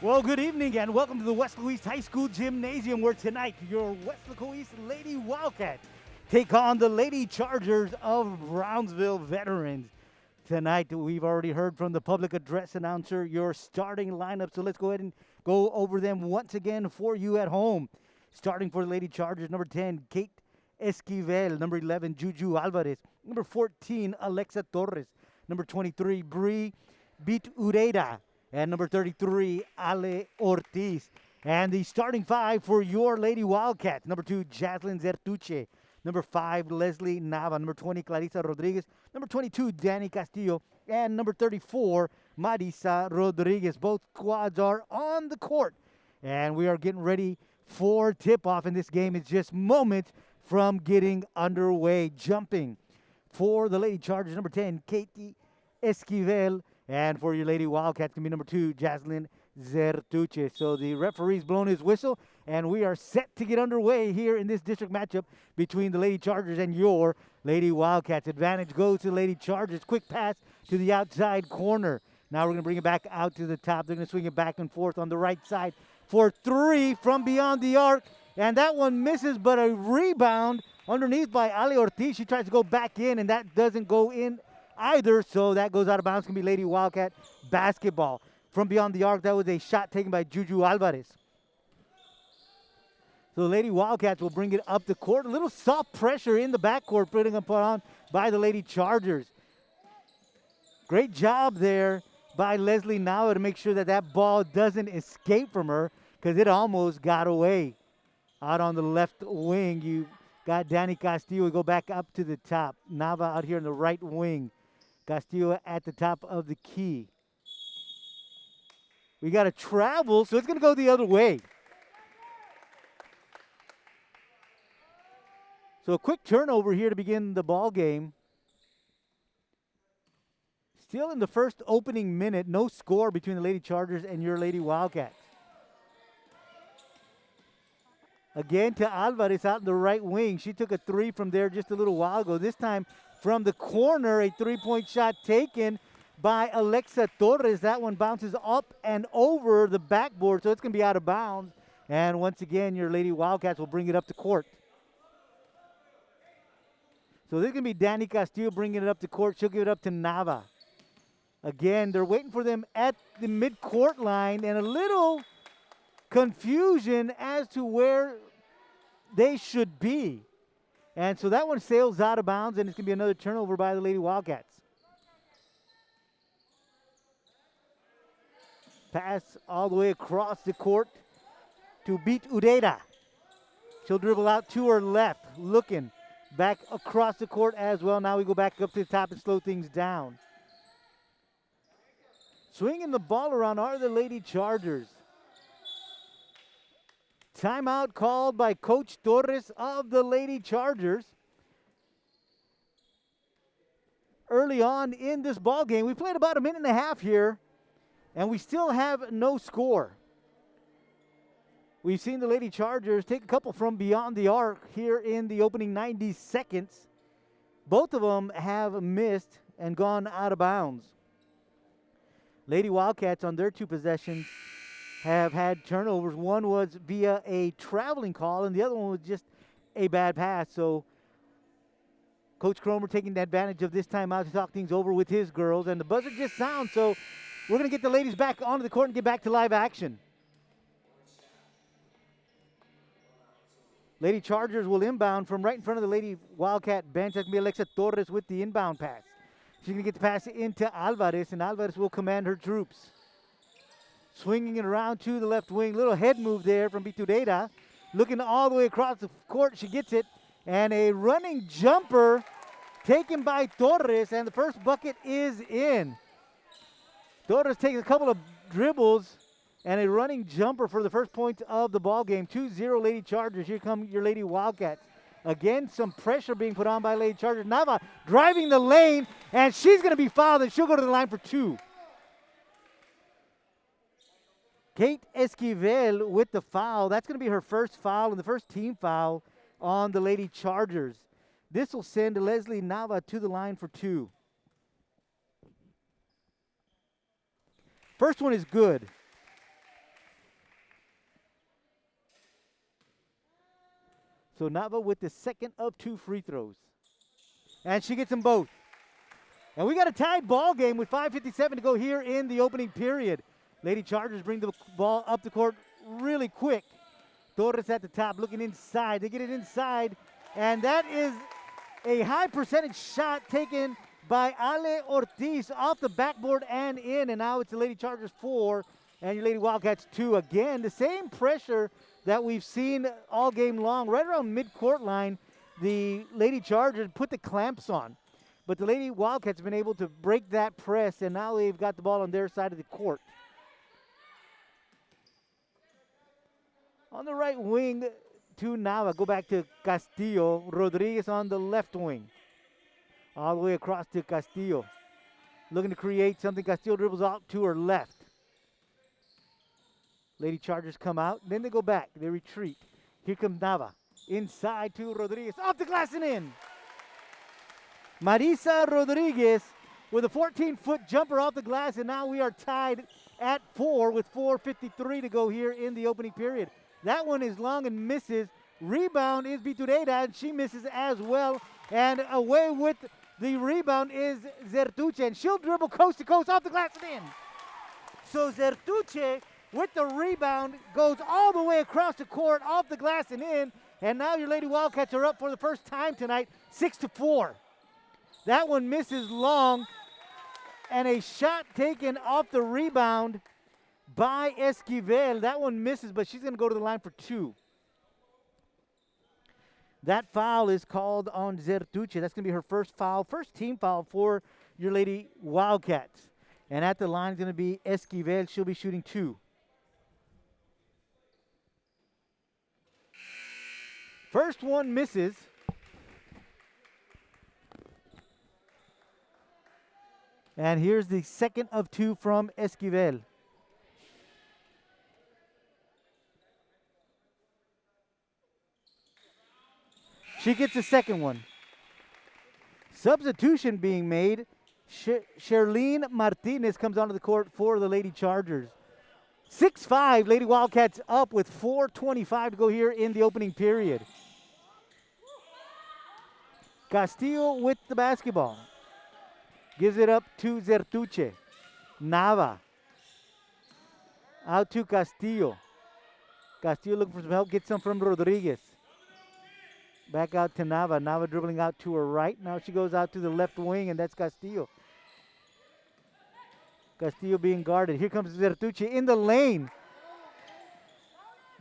Well, good evening and welcome to the Weslaco East High School Gymnasium, where tonight your Weslaco East Lady Wildcats take on the Lady Chargers of Brownsville veterans. Tonight, we've already heard from the public address announcer your starting lineup, so let's go ahead and go over them once again for you at home. Starting for the Lady Chargers, number 10, Kate Esquivel. Number 11, Juju Alvarez. Number 14, Alexa Torres. Number 23, Bree Beat Ureda. And number 33, Ale Ortiz. And the starting five for your Lady Wildcats. Number 2, Jaslyn Zertuche. Number 5, Leslie Nava. Number 20, Clarissa Rodriguez. Number 22, Danny Castillo. And number 34, Marisa Rodriguez. Both squads are on the court. And we are getting ready for tip-off. And this game is just moments from getting underway. Jumping for the Lady Chargers, number 10, Katie Esquivel. And for your Lady Wildcats, can be number 2, Jaslyn Zertuche. So the referee's blown his whistle, and we are set to get underway here in this district matchup between the Lady Chargers and your Lady Wildcats. Advantage goes to the Lady Chargers. Quick pass to the outside corner. Now we're going to bring it back out to the top. They're going to swing it back and forth on the right side for 3 from beyond the arc. And that one misses, but a rebound underneath by Ale Ortiz. She tries to go back in, and that doesn't go in either, so that goes out of bounds. It's going to be Lady Wildcat basketball. From beyond the arc, that was a shot taken by Juju Alvarez. So the Lady Wildcats will bring it up the court. A little soft pressure in the backcourt putting up on by the Lady Chargers. Great job there by Leslie Nava to make sure that that ball doesn't escape from her, because it almost got away. Out on the left wing, you got Danny Castillo go back up to the top. Nava out here in the right wing. Castillo at the top of the key. We got to travel, so it's going to go the other way. So a quick turnover here to begin the ball game. Still in the first opening minute, no score between the Lady Chargers and your Lady Wildcats. Again to Alvarez out in the right wing. She took a 3 from there just a little while ago. This time from the corner, a 3-point shot taken by Alexa Torres. That one bounces up and over the backboard, so it's going to be out of bounds. And once again, your Lady Wildcats will bring it up to court. So this is going to be Danny Castillo bringing it up to court. She'll give it up to Nava. Again, they're waiting for them at the midcourt line, and a little confusion as to where they should be. And so that one sails out of bounds, and it's going to be another turnover by the Lady Wildcats. Pass all the way across the court to Beat Ureda. She'll dribble out to her left, looking back across the court as well. Now we go back up to the top and slow things down. Swinging the ball around are the Lady Chargers. Timeout called by Coach Torres of the Lady Chargers. Early on in this ball game, we played about a minute and a half here, and we still have no score. We've seen the Lady Chargers take a couple from beyond the arc here in the opening 90 seconds. Both of them have missed and gone out of bounds. Lady Wildcats on their 2 possessions have had turnovers. One was via a traveling call, and the other one was just a bad pass. So Coach Cromer taking advantage of this timeout to talk things over with his girls, and the buzzer just sounds. So we're going to get the ladies back onto the court and get back to live action. Lady Chargers will inbound from right in front of the Lady Wildcat bench. That's going to be Alexa Torres with the inbound pass. She's going to get the pass into Alvarez, and Alvarez will command her troops. Swinging it around to the left wing. Little head move there from Bitureda. Looking all the way across the court. She gets it. And a running jumper taken by Torres. And the first bucket is in. Torres takes a couple of dribbles and a running jumper for the first point of the ball game. 2-0 Lady Chargers. Here come your Lady Wildcats. Again, some pressure being put on by Lady Chargers. Nava driving the lane, and she's going to be fouled, and she'll go to the line for 2. Kate Esquivel with the foul. That's going to be her first foul and the first team foul on the Lady Chargers. This will send Leslie Nava to the line for 2. First one is good. So Nava with the second of 2 free throws. And she gets them both. And we got a tied ball game with 5:57 to go here in the opening period. Lady Chargers bring the ball up the court really quick. Torres at the top looking inside. They get it inside. And that is a high percentage shot taken by Ale Ortiz off the backboard and in. And now it's the Lady Chargers 4 and your Lady Wildcats 2. Again, the same pressure that we've seen all game long. Right around mid-court line, the Lady Chargers put the clamps on. But the Lady Wildcats have been able to break that press, and now they've got the ball on their side of the court. On the right wing to Nava. Go back to Castillo. Rodriguez on the left wing. All the way across to Castillo. Looking to create something. Castillo dribbles out to her left. Lady Chargers come out. Then they go back. They retreat. Here comes Nava. Inside to Rodriguez. Off the glass and in. Marisa Rodriguez with a 14-foot jumper off the glass. And now we are tied at 4 with 4:53 to go here in the opening period. That one is long and misses. Rebound is Bitureda, and she misses as well. And away with the rebound is Zertuche, and she'll dribble coast to coast off the glass and in. So Zertuche with the rebound goes all the way across the court, off the glass and in. And now your Lady Wildcats are up for the first time tonight, 6-4. That one misses long, and a shot taken off the rebound by Esquivel. That one misses, but she's going to go to the line for 2. That foul is called on Zertuche. That's going to be her first foul, first team foul for your Lady Wildcats. And at the line is going to be Esquivel. She'll be shooting 2. First one misses. And here's the second of 2 from Esquivel. She gets the second one. Substitution being made. Sherlene Martinez comes onto the court for the Lady Chargers. 6-5, Lady Wildcats up with 4:25 to go here in the opening period. Castillo with the basketball. Gives it up to Zertuche. Nava. Out to Castillo. Castillo looking for some help. Gets some from Rodriguez. Back out to Nava. Nava dribbling out to her right. Now she goes out to the left wing, and that's Castillo. Castillo being guarded. Here comes Zertuche in the lane.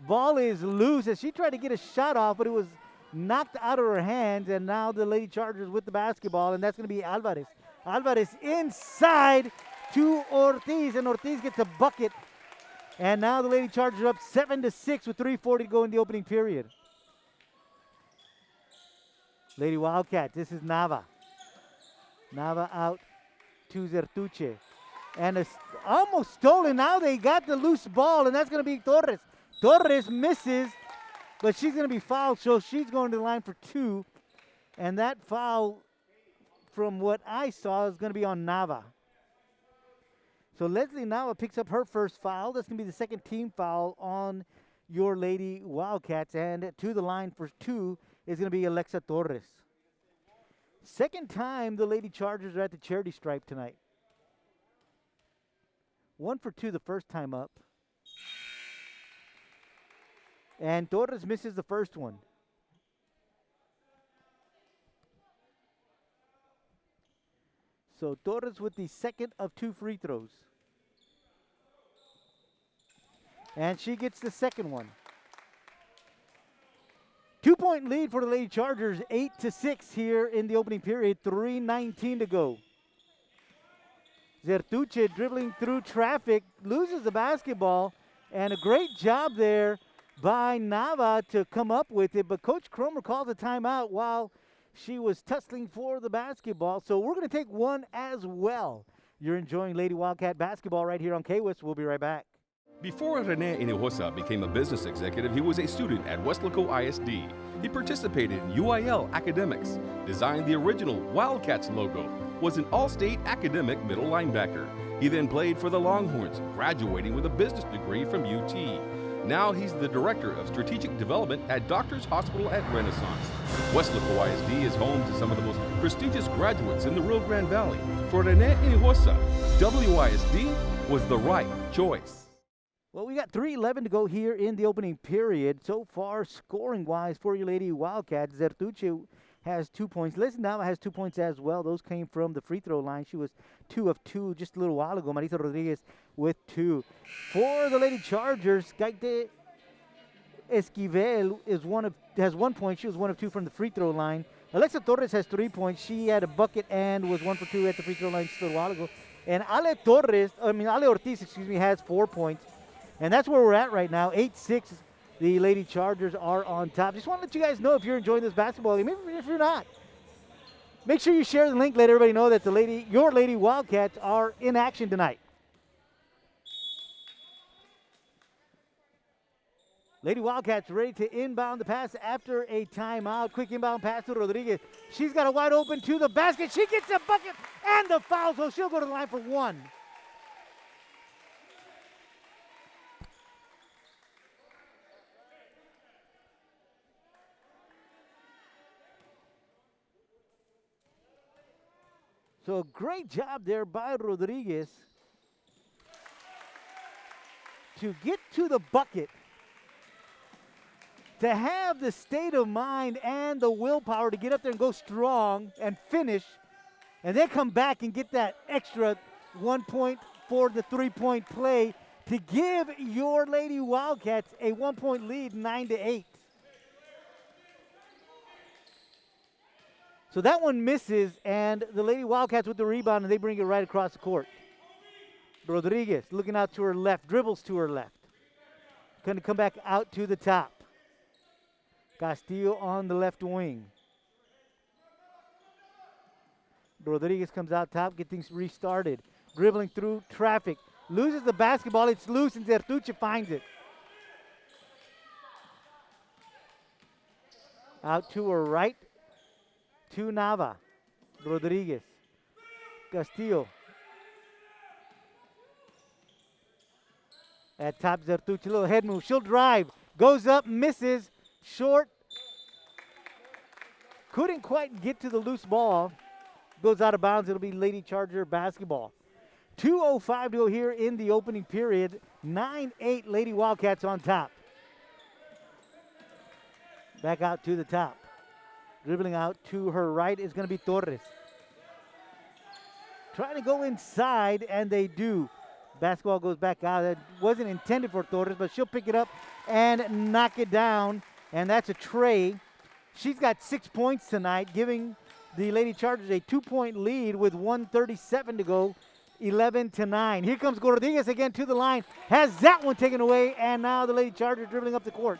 Ball is loose as she tried to get a shot off, but it was knocked out of her hands, and now the Lady Chargers with the basketball, and that's going to be Alvarez. Alvarez inside to Ortiz, and Ortiz gets a bucket. And now the Lady Chargers are up 7-6 with 3:40 to go in the opening period. Lady Wildcat, this is Nava. Nava out to Zertuche. And it's almost stolen. Now they got the loose ball, and that's going to be Torres. Torres misses, but she's going to be fouled, so she's going to the line for 2. And that foul, from what I saw, is going to be on Nava. So Leslie Nava picks up her first foul. That's going to be the second team foul on your Lady Wildcats. And to the line for 2 is going to be Alexa Torres. Second time the Lady Chargers are at the charity stripe tonight. 1 for 2 the first time up. And Torres misses the first one. So Torres with the second of 2 free throws. And she gets the second one. 2-point lead for the Lady Chargers, 8-6 here in the opening period, 3:19 to go. Zertuche dribbling through traffic, loses the basketball, and a great job there by Nava to come up with it, but Coach Cromer called a timeout while she was tussling for the basketball, so we're going to take one as well. You're enjoying Lady Wildcat basketball right here on KWIS. We'll be right back. Before Rene Hinojosa became a business executive, he was a student at Weslaco ISD. He participated in UIL academics, designed the original Wildcats logo, was an all-state academic middle linebacker. He then played for the Longhorns, graduating with a business degree from UT. Now he's the Director of Strategic Development at Doctors Hospital at Renaissance. Weslaco ISD is home to some of the most prestigious graduates in the Rio Grande Valley. For Rene Hinojosa, WISD was the right choice. Well, we got 3:11 to go here in the opening period. So far, scoring-wise for your Lady Wildcats, Zertuche has 2 points. Liznava has 2 points as well. Those came from the free throw line. She was 2 of 2 just a little while ago. Marisa Rodriguez with 2. For the Lady Chargers, Gaite Esquivel has 1 point. She was 1 of 2 from the free throw line. Alexa Torres has 3 points. She had a bucket and was 1 for 2 at the free throw line just a little while ago. And Ale Ortiz, has 4 points. And that's where we're at right now. 8-6, the Lady Chargers are on top. Just want to let you guys know if you're enjoying this basketball game. Even if you're not, make sure you share the link. Let everybody know that your Lady Wildcats are in action tonight. Lady Wildcats ready to inbound the pass after a timeout. Quick inbound pass to Rodriguez. She's got a wide open to the basket. She gets a bucket and the foul, so she'll go to the line for 1. So great job there by Rodriguez to get to the bucket, to have the state of mind and the willpower to get up there and go strong and finish, and then come back and get that extra 1 point for the 3-point play to give your Lady Wildcats a 1-point lead, 9-8. So that one misses, and the Lady Wildcats with the rebound, and they bring it right across the court. Rodriguez looking out to her left, dribbles to her left. Going to come back out to the top. Castillo on the left wing. Rodriguez comes out top, get things restarted. Dribbling through traffic. Loses the basketball, it's loose, and Zertuche finds it. Out to her right. To Nava. Rodriguez. Castillo. At top, Zertuche, little head move. She'll drive. Goes up, misses. Short. Couldn't quite get to the loose ball. Goes out of bounds. It'll be Lady Charger basketball. 2:05 to go here in the opening period. 9-8 Lady Wildcats on top. Back out to the top. Dribbling out to her right is going to be Torres. Trying to go inside, and they do. Basketball goes back out. That wasn't intended for Torres, but she'll pick it up and knock it down. And that's a tray. She's got 6 points tonight, giving the Lady Chargers a 2-point lead with 1:37 to go, 11-9. Here comes Rodriguez again to the line. Has that one taken away, and now the Lady Chargers dribbling up the court.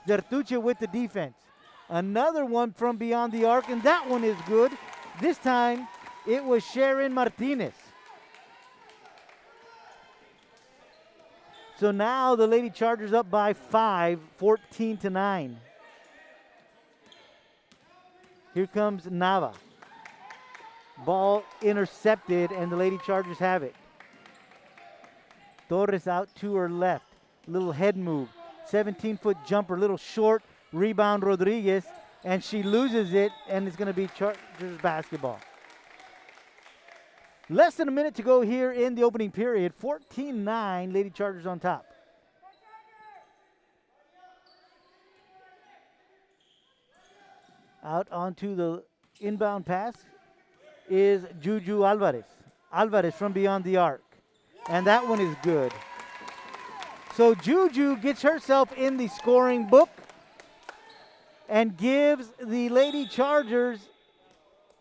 Zertuche with the defense. Another one from beyond the arc, and that one is good. This time, it was Sharon Martinez. So now the Lady Chargers up by 5, 14-9. Here comes Nava. Ball intercepted, and the Lady Chargers have it. Torres out to her left. Little head move. 17-foot jumper, little short. Rebound Rodriguez, and she loses it, and it's going to be Chargers basketball. Less than a minute to go here in the opening period. 14-9, Lady Chargers on top. Out onto the inbound pass is Juju Alvarez. Alvarez from beyond the arc, and that one is good. So Juju gets herself in the scoring book and gives the Lady Chargers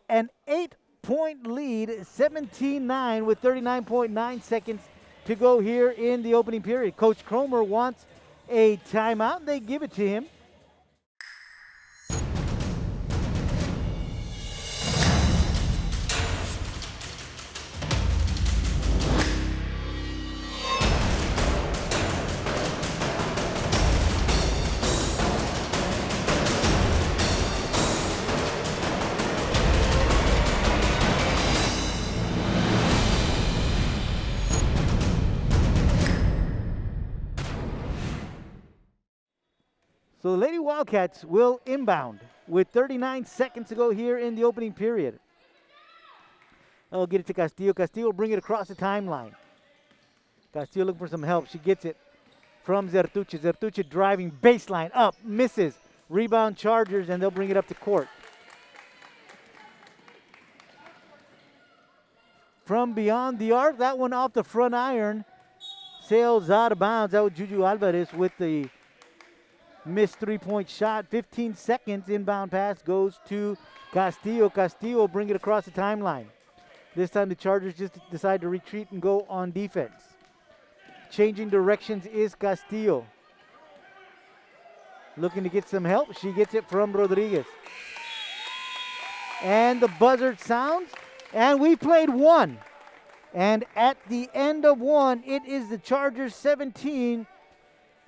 an 8-point lead, 17-9 with 39.9 seconds to go here in the opening period. Coach Cromer wants a timeout. They give it to him. So the Lady Wildcats will inbound with 39 seconds to go here in the opening period. They'll get it to Castillo. Castillo will bring it across the timeline. Castillo looking for some help. She gets it from Zertuche. Zertuche driving baseline up, misses. Rebound Chargers, and they'll bring it up to court. From beyond the arc, that one off the front iron. Sails out of bounds. That was Juju Alvarez with the missed three-point shot. 15 seconds. Inbound pass goes to Castillo. Castillo will bring it across the timeline. This time the Chargers just decide to retreat and go on defense. Changing directions is Castillo. Looking to get some help. She gets it from Rodriguez. And the buzzer sounds. And we played one. And at the end of one, it is the Chargers 17,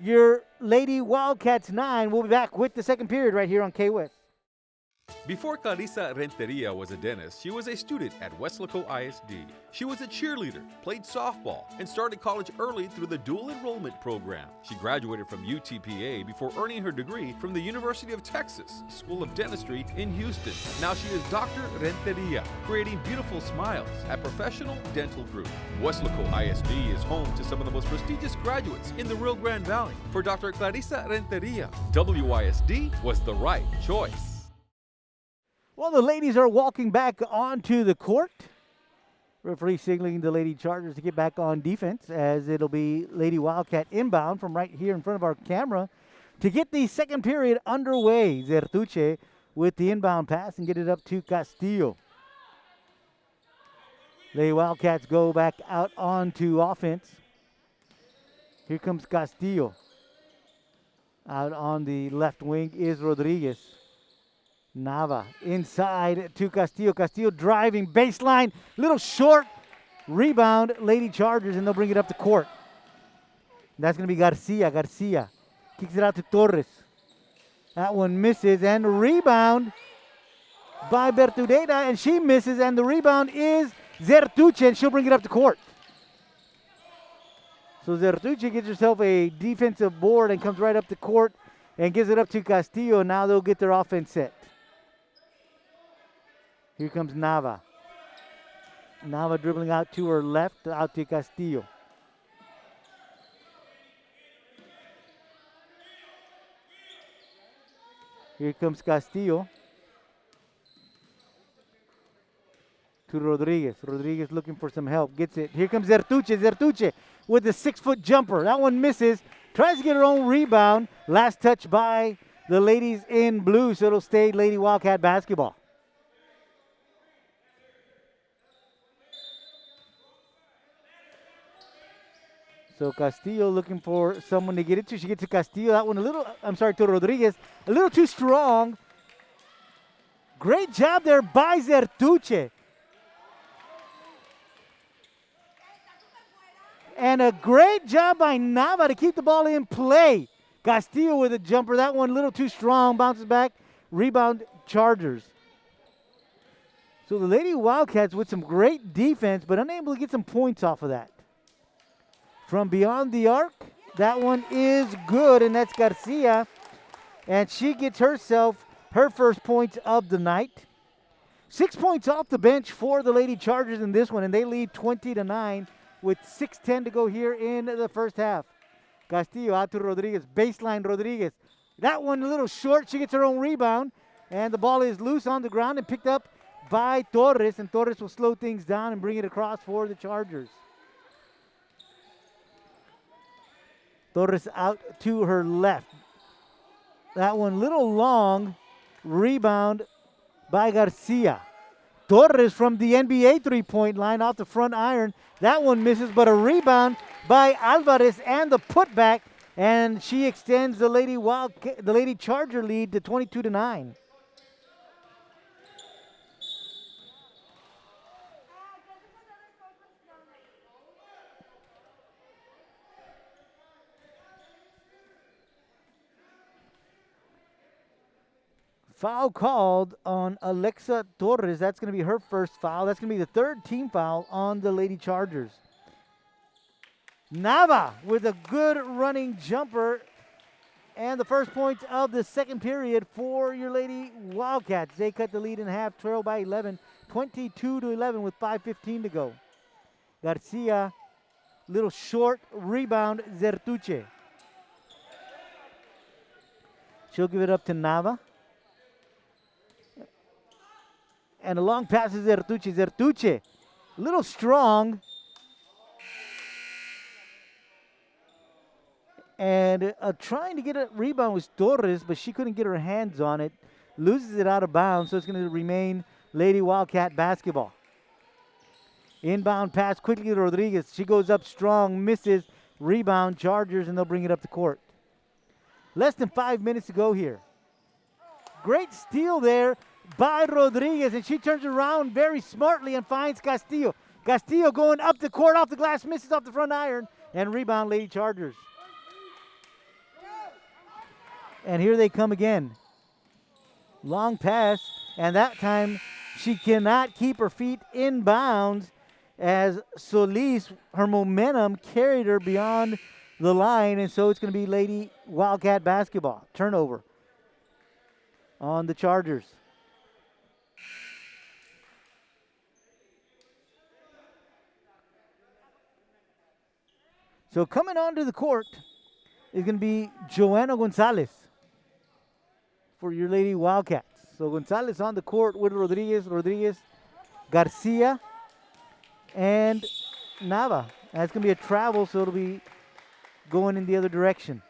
your Lady Wildcats 9. We'll be back with the second period right here on K-West. Before Clarissa Renteria was a dentist, she was a student at Weslaco ISD. She was a cheerleader, played softball, and started college early through the dual enrollment program. She graduated from UTPA before earning her degree from the University of Texas School of Dentistry in Houston. Now she is Dr. Renteria, creating beautiful smiles at Professional Dental Group. Weslaco ISD is home to some of the most prestigious graduates in the Rio Grande Valley. For Dr. Clarissa Renteria, WISD was the right choice. Well, the ladies are walking back onto the court. Referee signaling the Lady Chargers to get back on defense, as it'll be Lady Wildcat inbound from right here in front of our camera to get the second period underway. Zertuche with the inbound pass and get it up to Castillo. Lady Wildcats go back out onto offense. Here comes Castillo. Out on the left wing is Rodriguez. Nava inside to Castillo. Castillo driving baseline. Little short rebound. Lady Chargers, and they'll bring it up to court. That's going to be Garcia. Garcia kicks it out to Torres. That one misses, and rebound by Bertudeda, and she misses, and the rebound is Zertuche, and she'll bring it up to court. So Zertuche gets herself a defensive board and comes right up to court and gives it up to Castillo, and now they'll get their offense set. Here comes Nava. Nava dribbling out to her left, out to Castillo. Here comes Castillo. To Rodriguez. Rodriguez looking for some help. Gets it. Here comes Zertuche. Zertuche with the 6-foot jumper. That one misses. Tries to get her own rebound. Last touch by the ladies in blue, so it'll stay Lady Wildcat basketball. So Castillo looking for someone to get it to. She gets to Castillo. That one to Rodriguez. A little too strong. Great job there by Zertuche. And a great job by Nava to keep the ball in play. Castillo with a jumper. That one a little too strong. Bounces back. Rebound Chargers. So the Lady Wildcats with some great defense, but unable to get some points off of that. From beyond the arc, that one is good, and that's Garcia. And she gets herself her first points of the night. 6 points off the bench for the Lady Chargers in this one, and they lead 20-9 with 6:10 to go here in the first half. Castillo out to Rodriguez, baseline Rodriguez. That one a little short. She gets her own rebound, and the ball is loose on the ground and picked up by Torres, and Torres will slow things down and bring it across for the Chargers. Torres out to her left. That one little long. Rebound by Garcia. Torres from the NBA three-point line off the front iron. That one misses, but a rebound by Alvarez and the putback. And she extends the Lady Charger lead to 22-9. Foul called on Alexa Torres. That's going to be her first foul. That's going to be the third team foul on the Lady Chargers. Nava with a good running jumper And the first points of the second period for your Lady Wildcats. They cut the lead in half, trail by 11, 22-11 with 5:15 to go. Garcia, little short rebound, Zertuche. She'll give it up to Nava. And a long pass to Zertuche. Zertuche, a little strong. And trying to get a rebound was Torres, but she couldn't get her hands on it. Loses it out of bounds, so it's going to remain Lady Wildcat basketball. Inbound pass quickly to Rodriguez. She goes up strong, misses. Rebound, Chargers, and they'll bring it up the court. Less than 5 minutes to go here. Great steal there by Rodriguez, and she turns around very smartly and finds Castillo. Castillo going up the court, off the glass, misses off the front iron, and rebound Lady Chargers. And here they come again. Long pass, and that time she cannot keep her feet in bounds as Solis, her momentum carried her beyond the line, and so it's going to be Lady Wildcat basketball. Turnover on the Chargers. So coming onto the court is going to be Joanna Gonzalez for your Lady Wildcats. So Gonzalez on the court with Rodriguez, Garcia, and Nava. That's going to be a travel, so it'll be going in the other direction.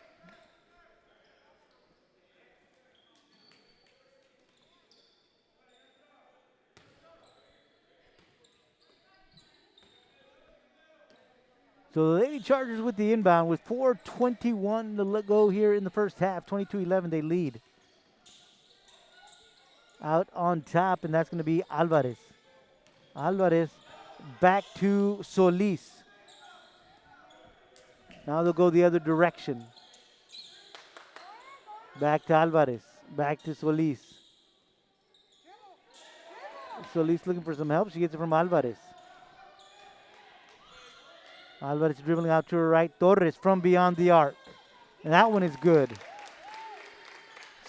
So the Lady Chargers with the inbound with 4:21 to go here in the first half. 22-11, they lead. Out on top, and that's going to be Alvarez. Alvarez back to Solis. Now they'll go the other direction. Back to Alvarez. Back to Solis. Solis looking for some help. She gets it from Alvarez. Alvarez dribbling out to her right. Torres from beyond the arc. And that one is good.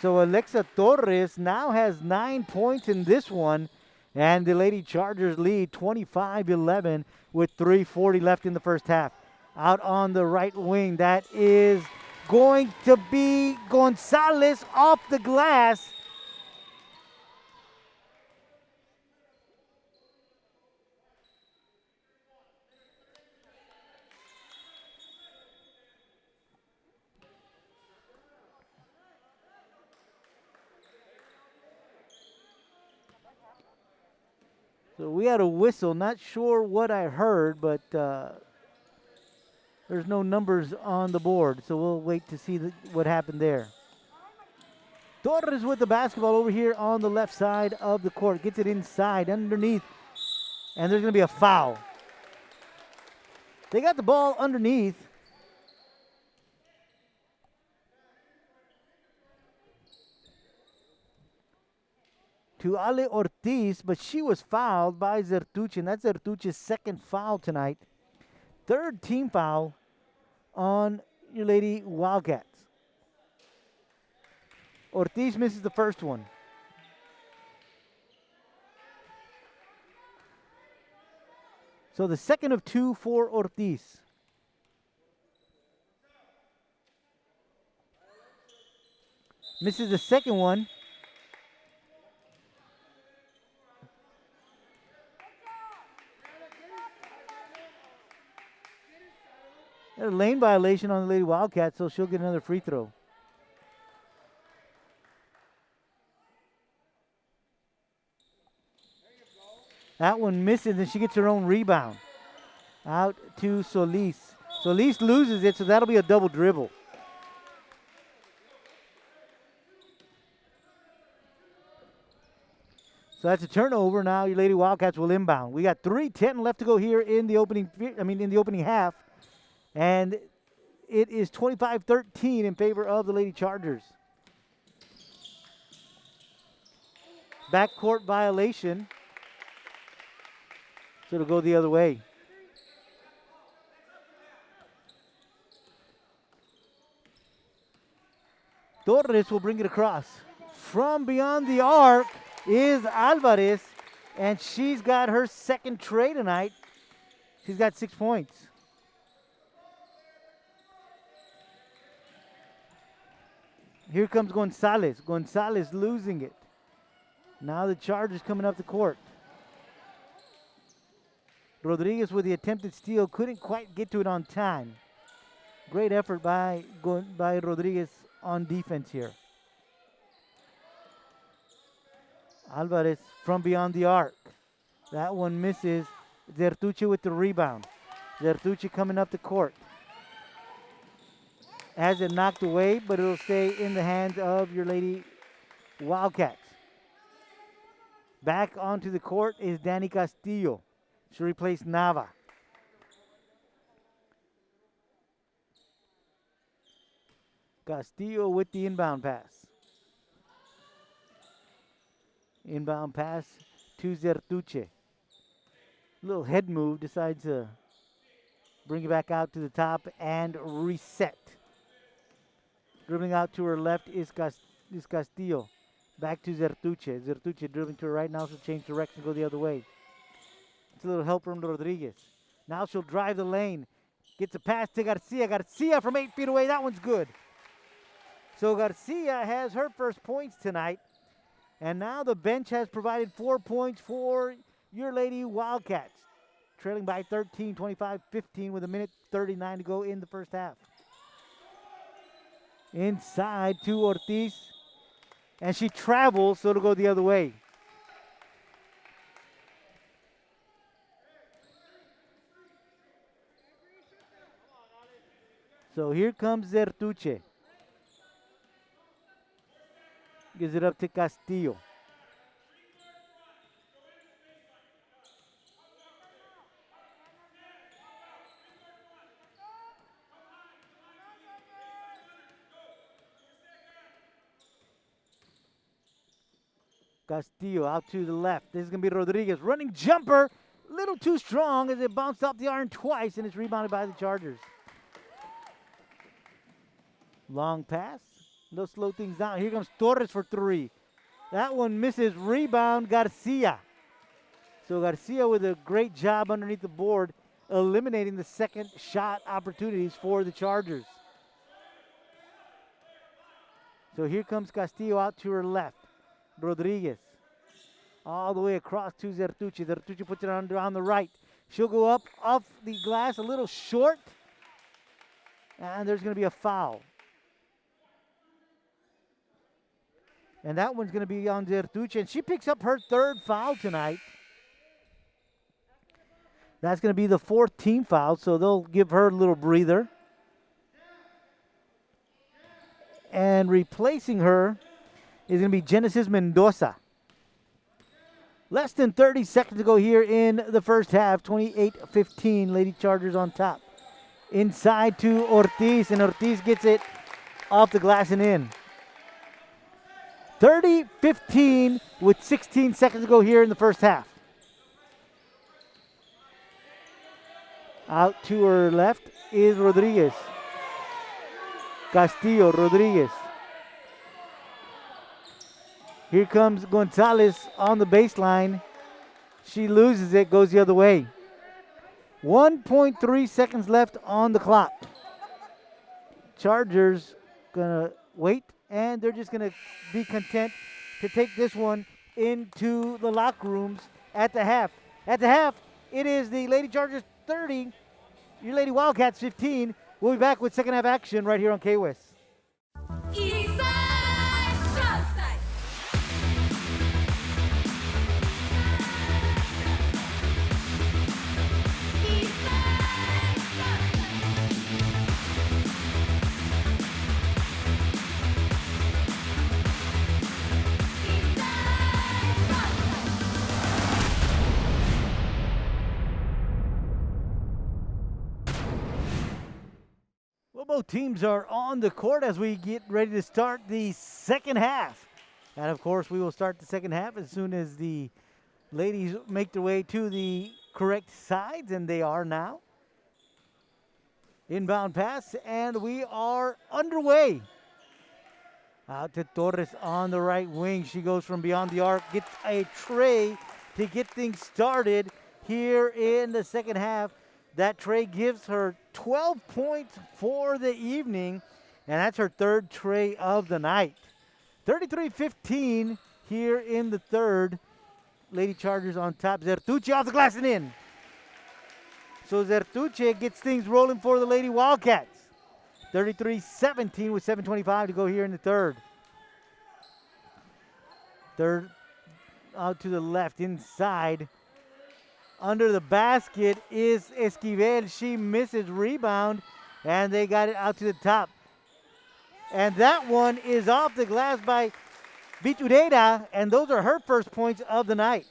So Alexa Torres now has 9 points in this one. And the Lady Chargers lead 25-11 with 3:40 left in the first half. Out on the right wing, that is going to be Gonzalez off the glass. So we had a whistle. Not sure what I heard, but there's no numbers on the board. So we'll wait to see what happened there. Torres with the basketball over here on the left side of the court. Gets it inside, underneath. And there's going to be a foul. They got the ball underneath. To Ale Ortiz, but she was fouled by Zertuche, and that's Zertuche's second foul tonight. Third team foul on your Lady Wildcats. Ortiz misses the first one. So the second of two for Ortiz. Misses the second one. A lane violation on the Lady Wildcats, so she'll get another free throw. That one misses, and she gets her own rebound. Out to Solis. Solis loses it, so that'll be a double dribble. So that's a turnover. Now your Lady Wildcats will inbound. We got 3:10 left to go here in the opening half. And it is 25-13 in favor of the Lady Chargers. Backcourt violation. So it'll go the other way. Torres will bring it across. From beyond the arc is Alvarez, and she's got her second tray tonight. She's got 6 points. Here comes Gonzalez. Gonzalez losing it. Now the Chargers coming up the court. Rodriguez with the attempted steal, couldn't quite get to it on time. Great effort by Rodriguez on defense here. Alvarez from beyond the arc. That one misses. Zertuche with the rebound. Zertuche coming up the court. Has it knocked away, but it'll stay in the hands of your Lady Wildcats. Back onto the court is Danny Castillo. She'll replace Nava. Castillo with the inbound pass. Inbound pass to Zertuche. Little head move, decides to bring it back out to the top and reset. Dribbling out to her left is Castillo. Back to Zertuche. Zertuche dribbling to her right. Now she'll change direction, go the other way. It's a little help from Rodriguez. Now she'll drive the lane. Gets a pass to Garcia. Garcia from 8 feet away. That one's good. So Garcia has her first points tonight. And now the bench has provided 4 points for your Lady Wildcats. Trailing by 13, 25-15 with 1:39 to go in the first half. Inside to Ortiz. And she travels, so it'll go the other way. So here comes Zertuche. Gives it up to Castillo. Castillo out to the left. This is going to be Rodriguez. Running jumper. A little too strong as it bounced off the iron twice, and it's rebounded by the Chargers. Long pass. They'll slow things down. Here comes Torres for three. That one misses. Rebound, Garcia. So Garcia with a great job underneath the board, eliminating the second shot opportunities for the Chargers. So here comes Castillo out to her left. Rodriguez. All the way across to Zertuche. Zertuche puts it on the right. She'll go up off the glass a little short. And there's going to be a foul. And that one's going to be on Zertuche. And she picks up her third foul tonight. That's going to be the fourth team foul, so they'll give her a little breather. And replacing her is going to be Genesis Mendoza. Less than 30 seconds to go here in the first half. 28-15, Lady Chargers on top. Inside to Ortiz, and Ortiz gets it off the glass and in. 30-15 with 16 seconds to go here in the first half. Out to her left is Rodriguez. Castillo, Rodriguez. Here comes Gonzalez on the baseline. She loses it, goes the other way. 1.3 seconds left on the clock. Chargers gonna wait, and they're just gonna be content to take this one into the locker rooms at the half. At the half, it is the Lady Chargers 30, your Lady Wildcats 15. We'll be back with second half action right here on KWS. Both teams are on the court as we get ready to start the second half. And of course, we will start the second half as soon as the ladies make their way to the correct sides, and they are now. Inbound pass, and we are underway. Out to Torres on the right wing. She goes from beyond the arc, gets a tray to get things started here in the second half. That tray gives her 12 points for the evening, and that's her third tray of the night. 33-15 here in the third. Lady Chargers on top. Zertuche off the glass and in. So Zertuche gets things rolling for the Lady Wildcats. 33-17 with 7:25 to go here in the third. Third out to the left, inside. Under the basket is Esquivel. She misses rebound, and they got it out to the top. And that one is off the glass by Vitureda, and those are her first points of the night.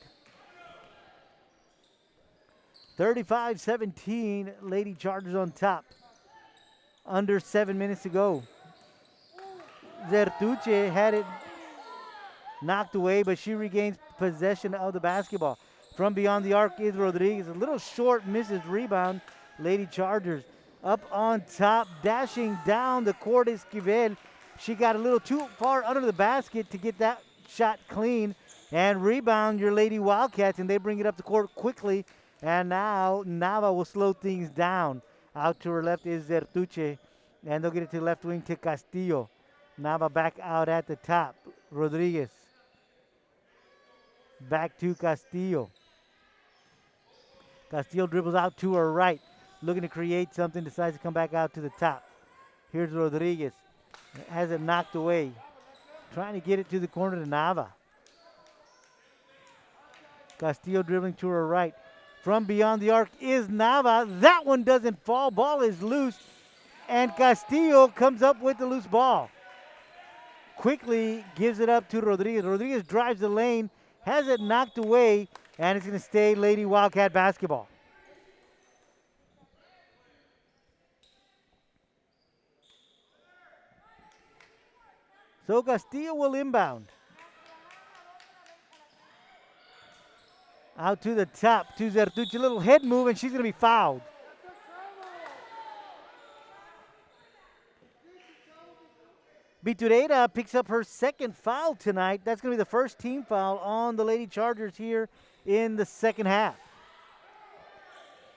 35-17, Lady Chargers on top. Under 7 minutes to go. Zertuche had it knocked away, but she regains possession of the basketball. From beyond the arc is Rodriguez. A little short, misses rebound. Lady Chargers up on top, dashing down the court is Esquivel. She got a little too far under the basket to get that shot clean. And rebound your Lady Wildcats, and they bring it up the court quickly. And now Nava will slow things down. Out to her left is Zertuche, and they'll get it to the left wing to Castillo. Nava back out at the top. Rodriguez. Back to Castillo. Castillo dribbles out to her right, looking to create something, decides to come back out to the top. Here's Rodriguez. Has it knocked away. Trying to get it to the corner to Nava. Castillo dribbling to her right. From beyond the arc is Nava. That one doesn't fall. Ball is loose. And Castillo comes up with the loose ball. Quickly gives it up to Rodriguez. Rodriguez drives the lane. Has it knocked away. And it's going to stay Lady Wildcat basketball. So Castillo will inbound. Out to the top to Zertuche. A little head move, and she's going to be fouled. Vitureda picks up her second foul tonight. That's going to be the first team foul on the Lady Chargers here in the second half.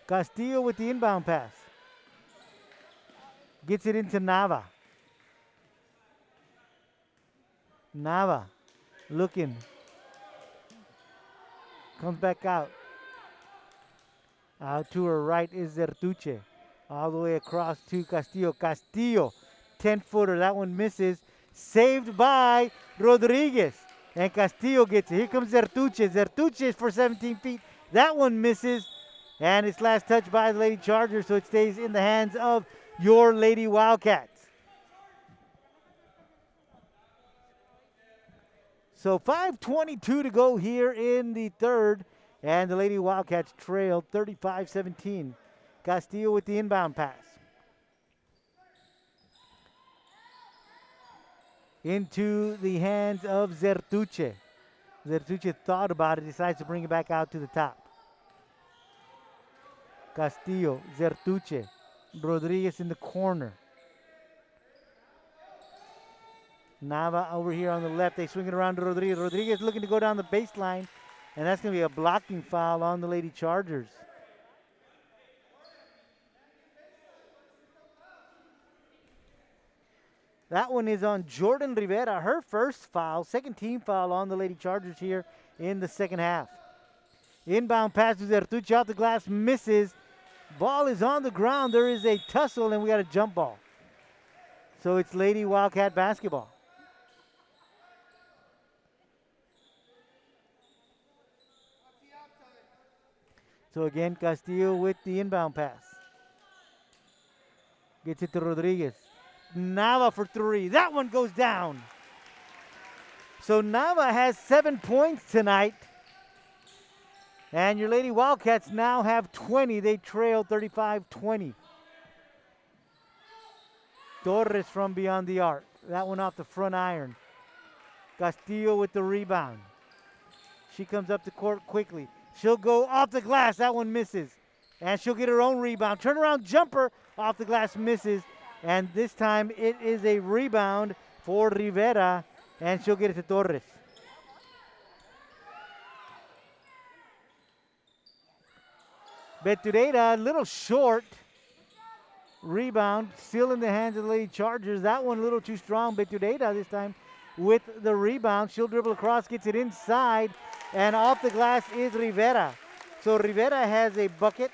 Castillo with the inbound pass. Gets it into Nava. Nava looking. Comes back out. Out to her right is Zertuche. All the way across to Castillo. Castillo, 10-footer. That one misses. Saved by Rodriguez. And Castillo gets it. Here comes Zertuche. Zertuche is for 17 feet. That one misses. And it's last touched by the Lady Chargers, so it stays in the hands of your Lady Wildcats. So 5:22 to go here in the third, and the Lady Wildcats trail 35-17. Castillo with the inbound pass. Into the hands of Zertuche. Zertuche thought about it, decides to bring it back out to the top. Castillo, Zertuche, Rodriguez in the corner. Nava over here on the left. They swing it around to Rodriguez. Rodriguez looking to go down the baseline, and that's going to be a blocking foul on the Lady Chargers. That one is on Jordan Rivera, her first foul, second team foul on the Lady Chargers here in the second half. Inbound pass to Zertuche, out the glass, misses. Ball is on the ground. There is a tussle, and we got a jump ball. So it's Lady Wildcat basketball. So again, Castillo with the inbound pass. Gets it to Rodriguez. Nava for three. That one goes down. So Nava has 7 points tonight. And your Lady Wildcats now have 20. They trail 35-20. Torres from beyond the arc. That one off the front iron. Castillo with the rebound. She comes up the court quickly. She'll go off the glass. That one misses. And she'll get her own rebound. Turnaround jumper off the glass misses. And this time it is a rebound for Rivera, and she'll get it to Torres. Betureda, a little short. Rebound, still in the hands of the Lady Chargers. That one a little too strong. Betureda this time with the rebound. She'll dribble across, gets it inside, and off the glass is Rivera. So Rivera has a bucket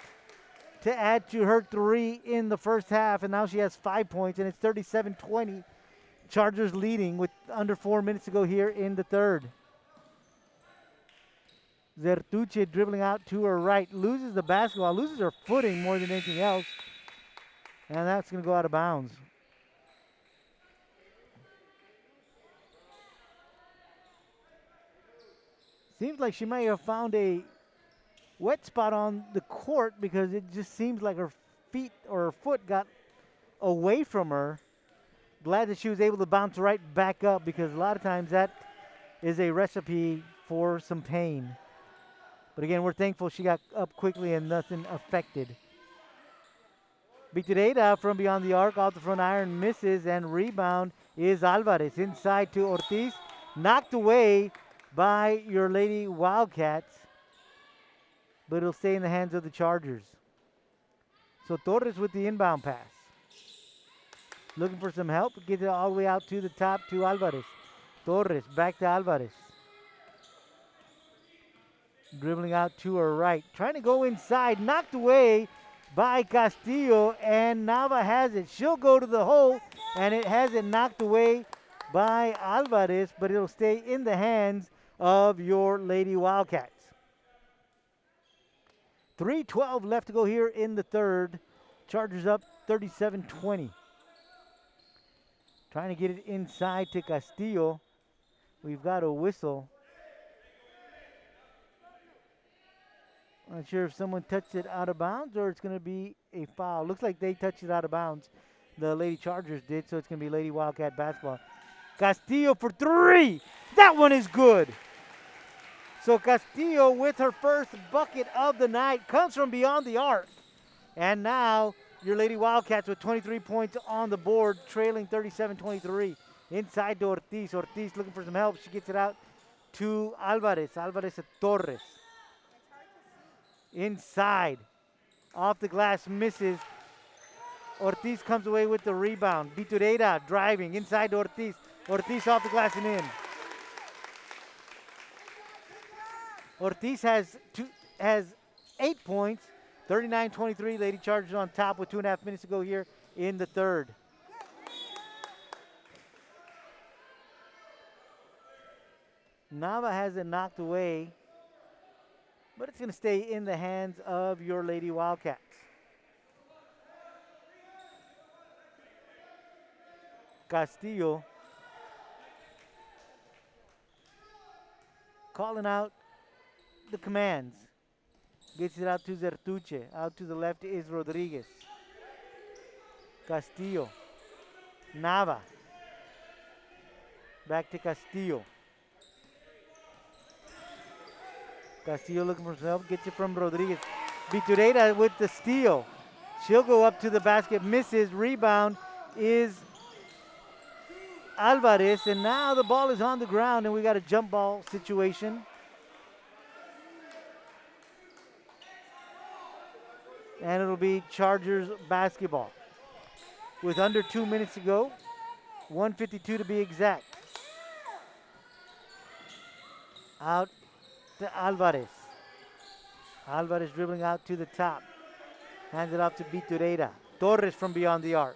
to add to her 3 in the first half, and now she has 5 points, and it's 37-20. Chargers leading with under 4 minutes to go here in the third. Zertuche dribbling out to her right, loses the basketball, loses her footing more than anything else, and that's going to go out of bounds. Seems like she might have found a wet spot on the court because it just seems like her feet or her foot got away from her. Glad that she was able to bounce right back up because a lot of times that is a recipe for some pain. But again, we're thankful she got up quickly and nothing affected. Betureda from beyond the arc, off the front iron, misses, and rebound is Alvarez inside to Ortiz. Knocked away by your Lady Wildcats, but it'll stay in the hands of the Chargers. So Torres with the inbound pass. Looking for some help, gets it all the way out to the top to Alvarez. Torres back to Alvarez. Dribbling out to her right, trying to go inside, knocked away by Castillo, and Nava has it. She'll go to the hole, and it has it knocked away by Alvarez, but it'll stay in the hands of your Lady Wildcats. 3:12 left to go here in the third. Chargers up 37-20. Trying to get it inside to Castillo. We've got a whistle. Not sure if someone touched it out of bounds or it's going to be a foul. Looks like they touched it out of bounds. The Lady Chargers did, so it's going to be Lady Wildcat basketball. Castillo for 3. That one is good. So Castillo with her first bucket of the night comes from beyond the arc. And now your Lady Wildcats with 23 points on the board, trailing 37-23. Inside to Ortiz. Ortiz looking for some help. She gets it out to Alvarez. Alvarez to Torres. Inside. Off the glass, misses. Ortiz comes away with the rebound. Betureda driving inside to Ortiz. Ortiz off the glass and in. Ortiz has 8 points. 39-23. Lady Chargers on top with 2.5 minutes to go here in the third. Nava has it knocked away, but it's going to stay in the hands of your Lady Wildcats. Castillo calling out the commands. Gets it out to Zertuche. Out to the left is Rodriguez. Castillo. Nava. Back to Castillo. Castillo looking for some help. Gets it from Rodriguez. Betureda with the steal. She'll go up to the basket. Misses. Rebound is Alvarez. And now the ball is on the ground and we got a jump ball situation. And it'll be Chargers basketball. With under 2 minutes to go. 1:52 to be exact. Out to Alvarez. Alvarez dribbling out to the top. Hands it off to Betureda. Torres from beyond the arc.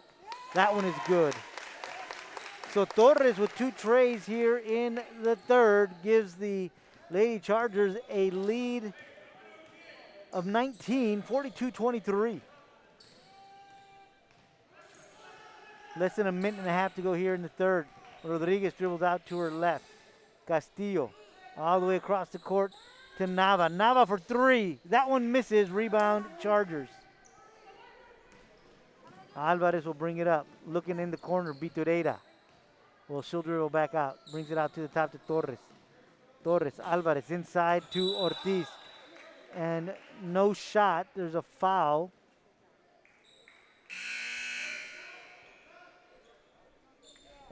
That one is good. So Torres with 2 trays here in the third gives the Lady Chargers a lead of 19, 42-23. Less than a minute and a half to go here in the third. Rodriguez dribbles out to her left. Castillo all the way across the court to Nava. Nava for 3. That one misses. Rebound Chargers. Alvarez will bring it up. Looking in the corner, Betureda. Well, she'll dribble back out. Brings it out to the top to Torres. Torres, Alvarez inside to Ortiz. And no shot. There's a foul.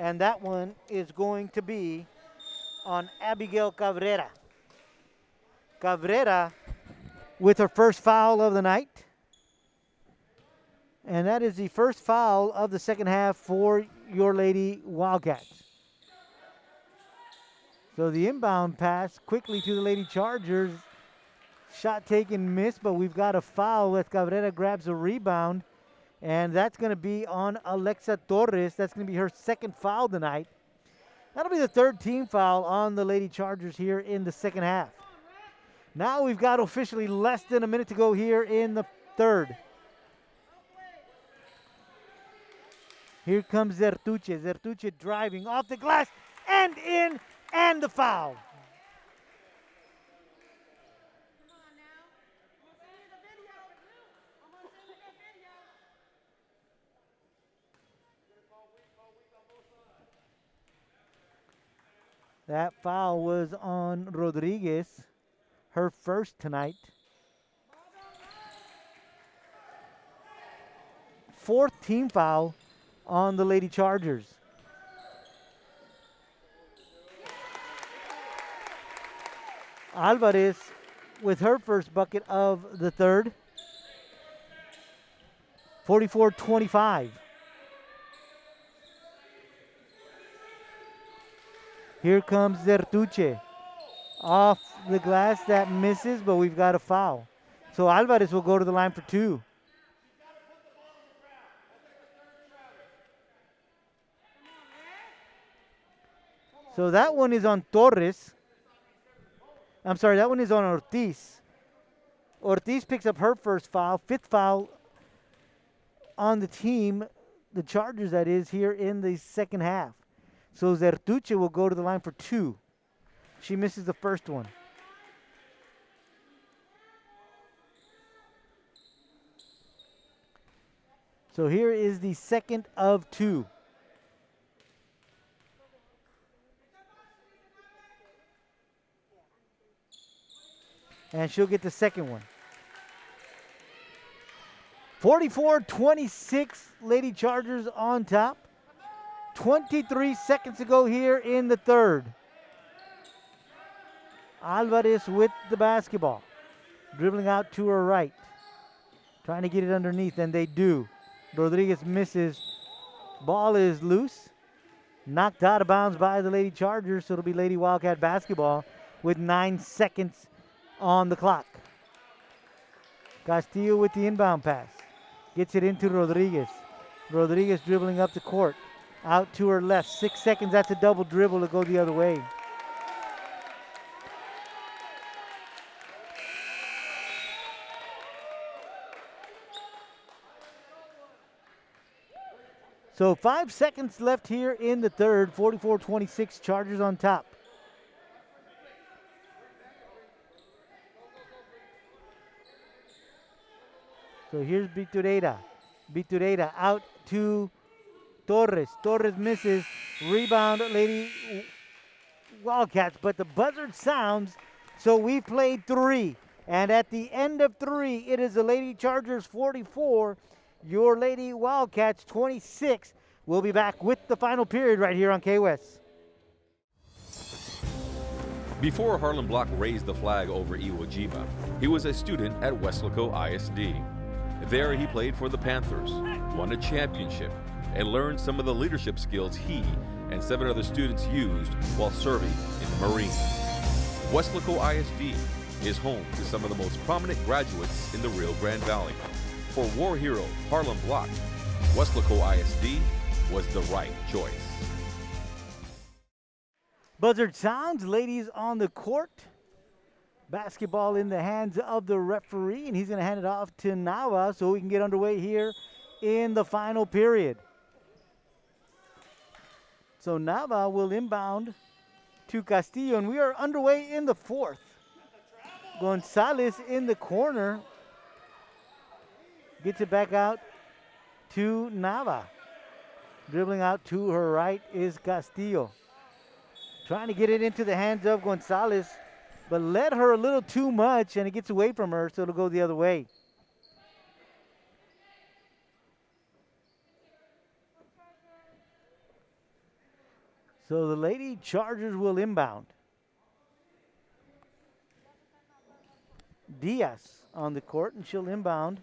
And that one is going to be on Abigail Cabrera. Cabrera with her first foul of the night. And that is the first foul of the second half for your Lady Wildcats. So the inbound pass quickly to the Lady Chargers. Shot taken, missed, but we've got a foul as Cabrera grabs a rebound. And that's going to be on Alexa Torres. That's going to be her second foul tonight. That'll be the third team foul on the Lady Chargers here in the second half. Now we've got officially less than a minute to go here in the third. Here comes Zertuche. Zertuche driving off the glass and in, and the foul. That foul was on Rodriguez, her first tonight. Fourth team foul on the Lady Chargers. Alvarez with her first bucket of the third. 44-25. Here comes Zertuche. Off the glass, that misses, but we've got a foul. So Alvarez will go to the line for two. So that one is on Torres. I'm sorry, that one is on Ortiz. Ortiz picks up her first foul, fifth foul on the team, the Chargers that is, here in the second half. So Zertuche will go to the line for two. She misses the first one. So here is the second of two. And she'll get the second one. 44-26, Lady Chargers on top. 23 seconds to go here in the third. Alvarez with the basketball. Dribbling out to her right. Trying to get it underneath, and they do. Rodriguez misses. Ball is loose. Knocked out of bounds by the Lady Chargers, so it'll be Lady Wildcat basketball with 9 seconds on the clock. Castillo with the inbound pass. Gets it into Rodriguez. Rodriguez dribbling up the court. Out to her left. 6 seconds. That's a double dribble to go the other way. So 5 seconds left here in the third. 44-26, Chargers on top. So here's Bitureda. Bitureda out to Torres. Torres misses. Rebound, Lady Wildcats. But the buzzer sounds, so we played 3. And at the end of 3, it is the Lady Chargers 44, your Lady Wildcats 26. We'll be back with the final period right here on K-West. Before Harlan Block raised the flag over Iwo Jima, he was a student at Weslaco ISD. There he played for the Panthers, won a championship, and learned some of the leadership skills he and 7 other students used while serving in the Marines. Weslaco ISD is home to some of the most prominent graduates in the Rio Grande Valley. For war hero Harlan Block, Weslaco ISD was the right choice. Buzzard sounds, ladies on the court. Basketball in the hands of the referee, and he's going to hand it off to Nava so we can get underway here in the final period. So Nava will inbound to Castillo, and we are underway in the fourth. Gonzalez in the corner. Gets it back out to Nava. Dribbling out to her right is Castillo. Trying to get it into the hands of Gonzalez, but led her a little too much, and it gets away from her, so it'll go the other way. So the Lady Chargers will inbound. Diaz on the court, and she'll inbound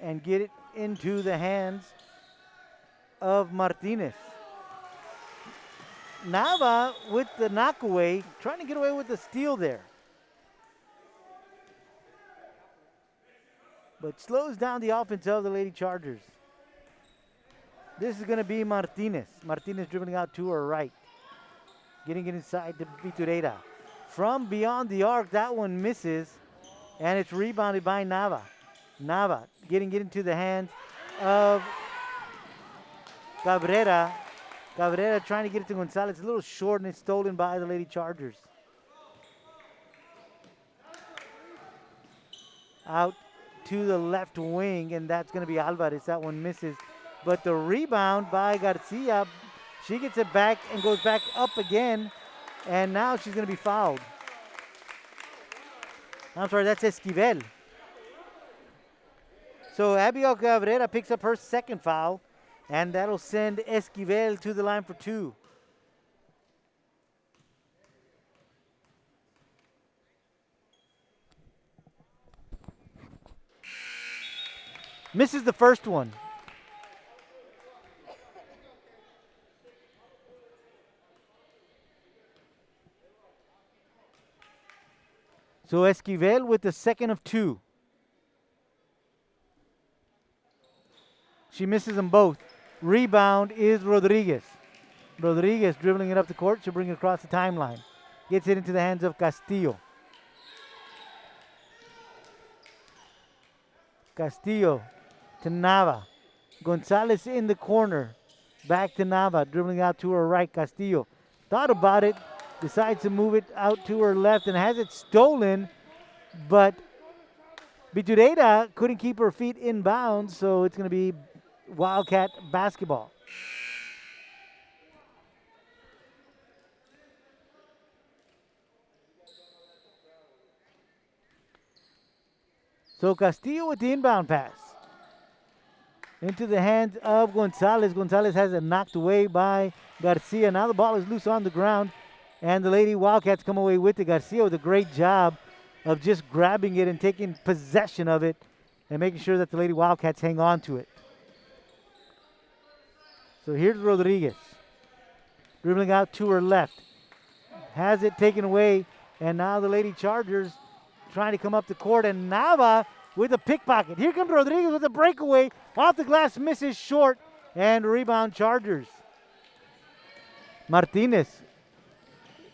and get it into the hands of Martinez. Nava with the knockaway, trying to get away with the steal there. But slows down the offense of the Lady Chargers. This is going to be Martinez. Martinez dribbling out to her right. Getting it inside to Bitureda. From beyond the arc, that one misses. And it's rebounded by Nava. Nava getting it into the hands of Cabrera. Cabrera trying to get it to Gonzalez. A little short, and it's stolen by the Lady Chargers. Out to the left wing, and that's going to be Alvarez. That one misses. But the rebound by Garcia, she gets it back and goes back up again, and now she's going to be fouled. I'm sorry, that's Esquivel. So Abigail Cabrera picks up her second foul, and that'll send Esquivel to the line for two. Misses the first one. So Esquivel with the second of two. She misses them both. Rebound is Rodriguez. Rodriguez dribbling it up the court. She'll bring it across the timeline. Gets it into the hands of Castillo. Castillo to Nava. Gonzalez in the corner. Back to Nava. Dribbling out to her right. Castillo thought about it. Decides to move it out to her left and has it stolen. But Bitureda couldn't keep her feet in bounds. So it's going to be Wildcat basketball. So Castillo with the inbound pass. Into the hands of Gonzalez. Gonzalez has it knocked away by Garcia. Now the ball is loose on the ground. And the Lady Wildcats come away with it. Garcia with a great job of just grabbing it and taking possession of it and making sure that the Lady Wildcats hang on to it. So here's Rodriguez. Dribbling out to her left. Has it taken away. And now the Lady Chargers trying to come up the court. And Nava with a pickpocket. Here comes Rodriguez with a breakaway. Off the glass, misses short. And rebound Chargers. Martinez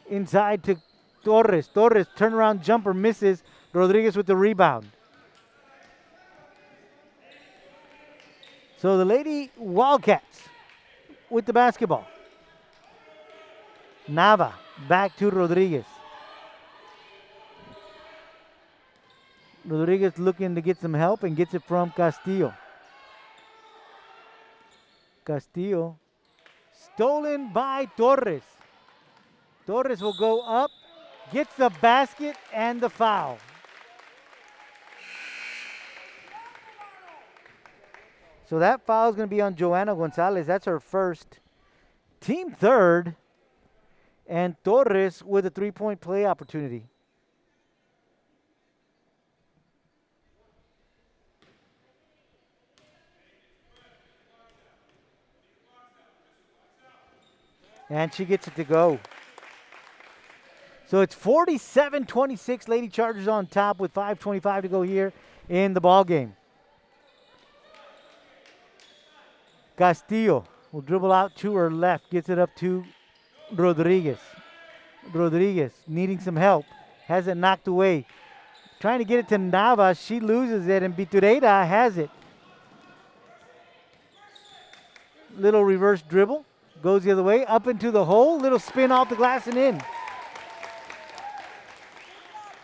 inside to Torres. Torres turnaround jumper misses. Rodriguez with the rebound. So the Lady Wildcats with the basketball. Nava back to Rodriguez. Rodriguez looking to get some help and gets it from Castillo. Castillo stolen by Torres. Torres will go up, gets the basket and the foul. So that foul is going to be on Joanna Gonzalez. That's her first. Team third. And Torres with a three-point play opportunity. And she gets it to go. So it's 47-26. Lady Chargers on top with 5:25 to go here in the ball game. Castillo will dribble out to her left. Gets it up to Rodriguez. Rodriguez needing some help. Has it knocked away. Trying to get it to Nava. She loses it, and Bitureda has it. Little reverse dribble. Goes the other way. Up into the hole. Little spin off the glass and in.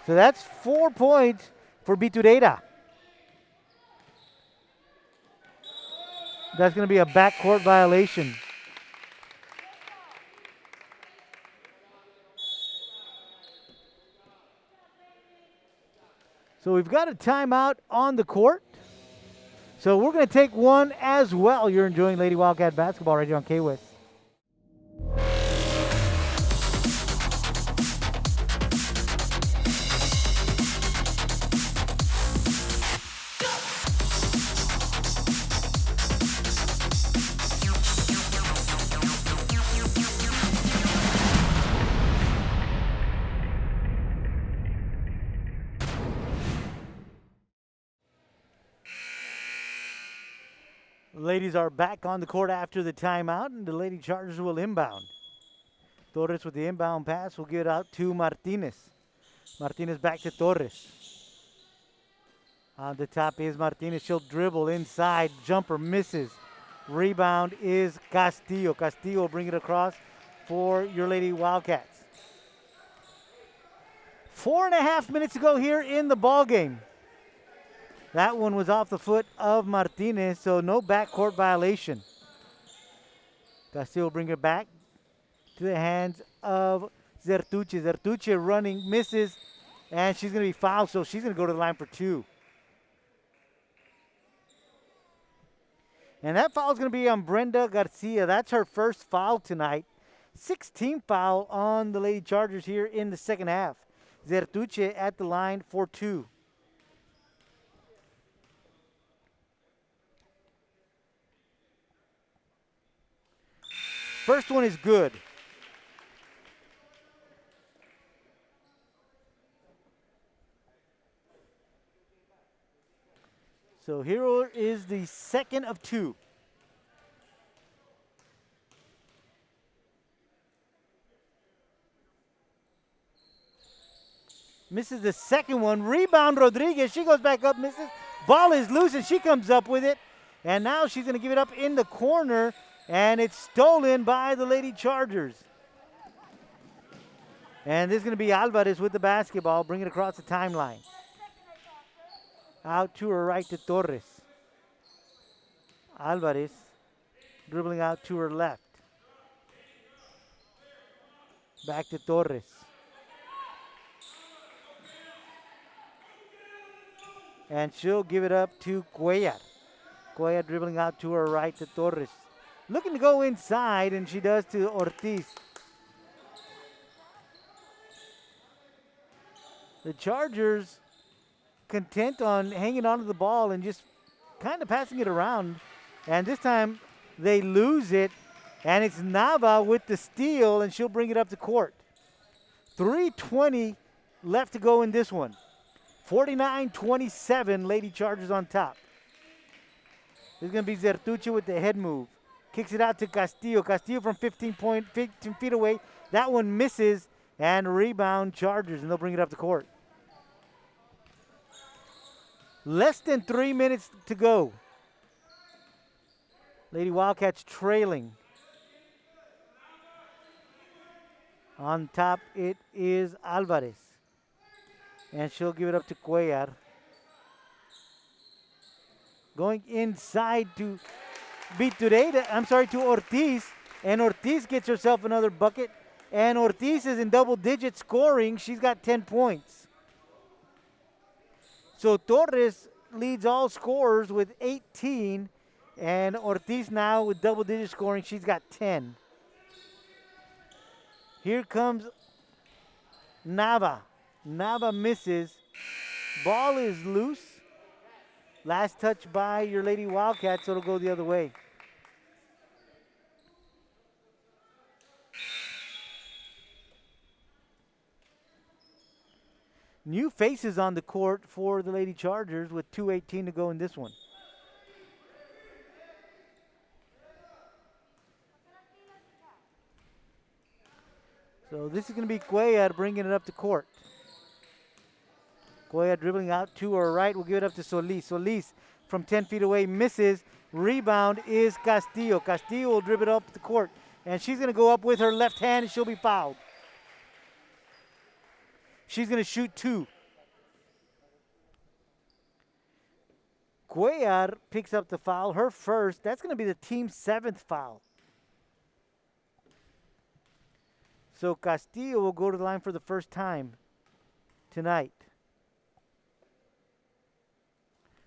So that's 4 points for Bitureda. That's going to be a backcourt violation. So we've got a timeout on the court. So we're going to take one as well. You're enjoying Lady Wildcat basketball right here on K-West. Ladies are back on the court after the timeout, and the Lady Chargers will inbound. Torres with the inbound pass will give it out to Martinez. Martinez back to Torres. On the top is Martinez. She'll dribble inside. Jumper misses. Rebound is Castillo. Castillo will bring it across for your Lady Wildcats. 4.5 minutes to go here in the ball game. That one was off the foot of Martinez, so no backcourt violation. Castillo will bring it back to the hands of Zertuche. Zertuche running, misses, and she's going to be fouled, so she's going to go to the line for 2. And that foul is going to be on Brenda Garcia. That's her first foul tonight. 16th foul on the Lady Chargers here in the second half. Zertuche at the line for 2. First one is good. So here is the second of 2. Misses the second one. Rebound Rodriguez. She goes back up, misses. Ball is loose and she comes up with it. And now she's going to give it up in the corner. And it's stolen by the Lady Chargers. And this is going to be Alvarez with the basketball. Bring it across the timeline. Out to her right to Torres. Alvarez dribbling out to her left. Back to Torres. And she'll give it up to Cuellar. Cuellar dribbling out to her right to Torres. Looking to go inside, and she does to Ortiz. The Chargers content on hanging onto the ball and just kind of passing it around. And this time they lose it, and it's Nava with the steal, and she'll bring it up to court. 3:20 left to go in this one. 49-27, Lady Chargers on top. This is going to be Zertuche with the head move. Kicks it out to Castillo. Castillo from 15 feet away. That one misses, and rebound Chargers, and they'll bring it up to court. Less than 3 minutes to go. Lady Wildcats trailing. On top, it is Alvarez. And she'll give it up to Cuellar. Going inside to to Ortiz. And Ortiz gets herself another bucket. And Ortiz is in double digit scoring. She's got 10 points. So Torres leads all scorers with 18. And Ortiz now with double digit scoring. She's got 10. Here comes Nava. Nava misses. Ball is loose. Last touch by your Lady Wildcats, so it'll go the other way. New faces on the court for the Lady Chargers with 2:18 to go in this one. So this is going to be Cuellar bringing it up to court. Cuellar dribbling out to her right. We'll give it up to Solis. Solis from 10 feet away misses. Rebound is Castillo. Castillo will dribble it up the court. And she's going to go up with her left hand and she'll be fouled. She's going to shoot 2. Cuellar picks up the foul. Her first. That's going to be the team's 7th foul. So Castillo will go to the line for the first time tonight.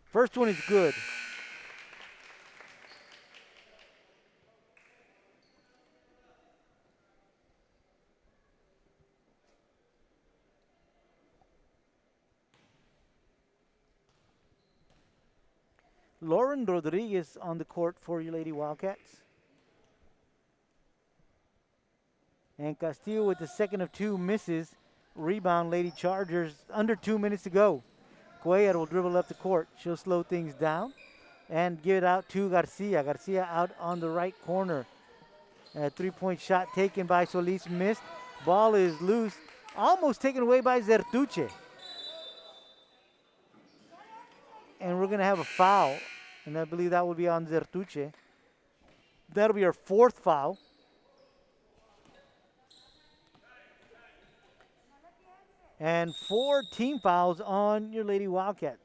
First one is good. Lauren Rodriguez on the court for your Lady Wildcats. And Castillo with the second of 2 misses. Rebound, Lady Chargers. Under 2 minutes to go. Cuellar will dribble up the court. She'll slow things down. and give it out to Garcia. Garcia out on the right corner. A three-point shot taken by Solis, missed. Ball is loose, almost taken away by Zertuche. And we're going to have a foul, and I believe that will be on Zertuche. That'll be our fourth foul. And 4 team fouls on your Lady Wildcats.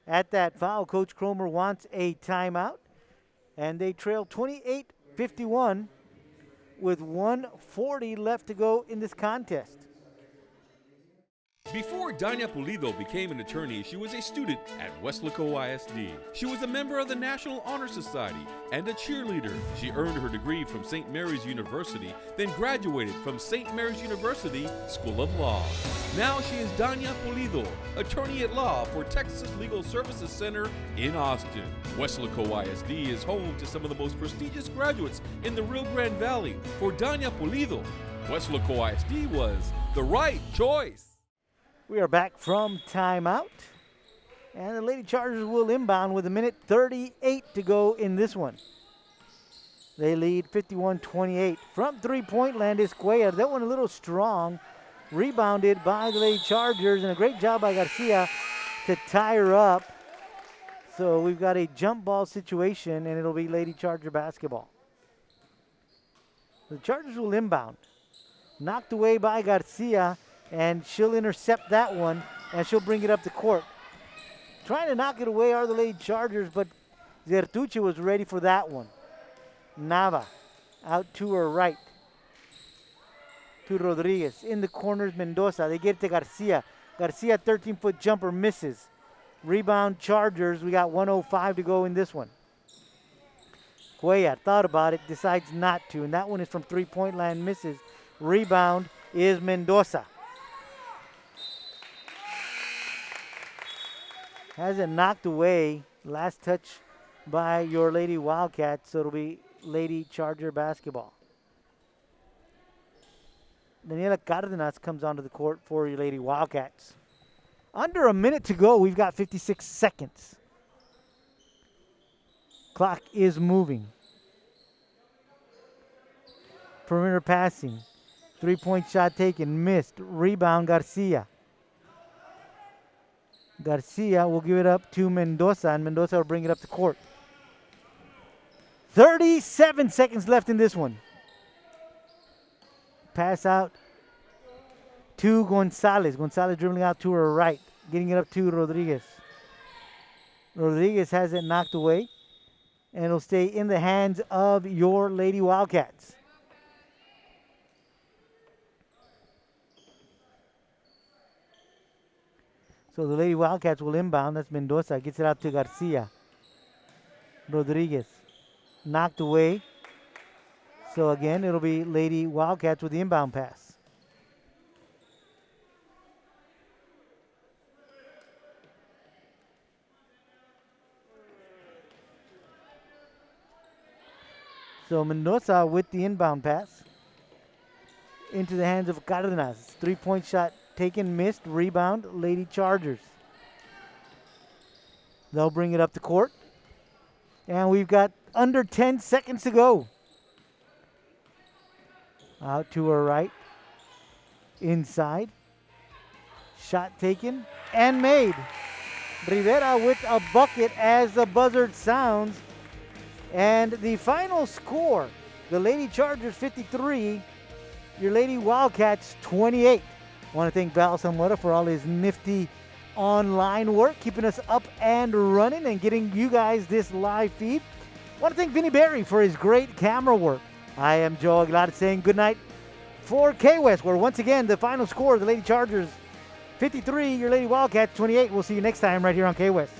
At that foul, Coach Cromer wants a timeout, and they trail 28-51 with 1:40 left to go in this contest. Before Dania Pulido became an attorney, she was a student at Weslaco ISD. She was a member of the National Honor Society and a cheerleader. She earned her degree from St. Mary's University, then graduated from St. Mary's University School of Law. Now she is Dania Pulido, attorney at law for Texas Legal Services Center in Austin. Weslaco ISD is home to some of the most prestigious graduates in the Rio Grande Valley. For Dania Pulido, Weslaco ISD was the right choice. We are back from timeout, and the Lady Chargers will inbound with 1:38 to go in this one. They lead 51-28. From three-point land is Cuellar. That one a little strong. Rebounded by the Lady Chargers, and a great job by Garcia to tie her up. So we've got a jump ball situation, and it'll be Lady Charger basketball. The Chargers will inbound. Knocked away by Garcia, and she'll intercept that one, and she'll bring it up the court. Trying to knock it away are the Lady Chargers, but Zertuche was ready for that one. Nava out to her right. To Rodriguez. In the corners, Mendoza. They get it to Garcia. Garcia, 13-foot jumper, misses. Rebound Chargers. We got 1:05 to go in this one. Cuellar thought about it, decides not to, and that one is from three-point land, misses. Rebound is Mendoza. Has it knocked away. Last touch by your Lady Wildcats, so it'll be Lady Charger basketball. Daniela Cardenas comes onto the court for your Lady Wildcats. Under a minute to go. We've got 56 seconds. Clock is moving. Perimeter passing. Three-point shot taken, missed. Rebound, Garcia. Garcia will give it up to Mendoza, and Mendoza will bring it up the court. 37 seconds left in this one. Pass out to Gonzalez. Gonzalez dribbling out to her right, getting it up to Rodriguez. Rodriguez has it knocked away, and it'll stay in the hands of your Lady Wildcats. So the Lady Wildcats will inbound. That's Mendoza. Gets it out to Garcia. Rodriguez. Knocked away. So again, it'll be Lady Wildcats with the inbound pass. So Mendoza with the inbound pass. Into the hands of Cardenas. Three-point shot taken, missed. Rebound, Lady Chargers. They'll bring it up the court. And we've got under 10 seconds to go. Out to her right. Inside. Shot taken and made. Rivera with a bucket as the buzzer sounds. And the final score, the Lady Chargers 53, your Lady Wildcats 28. I want to thank Val Zamora for all his nifty online work, keeping us up and running and getting you guys this live feed. I want to thank Vinny Berry for his great camera work. I am Joe Aguilar saying good night for K-West, where once again the final score, the Lady Chargers 53, your Lady Wildcats 28. We'll see you next time right here on K-West.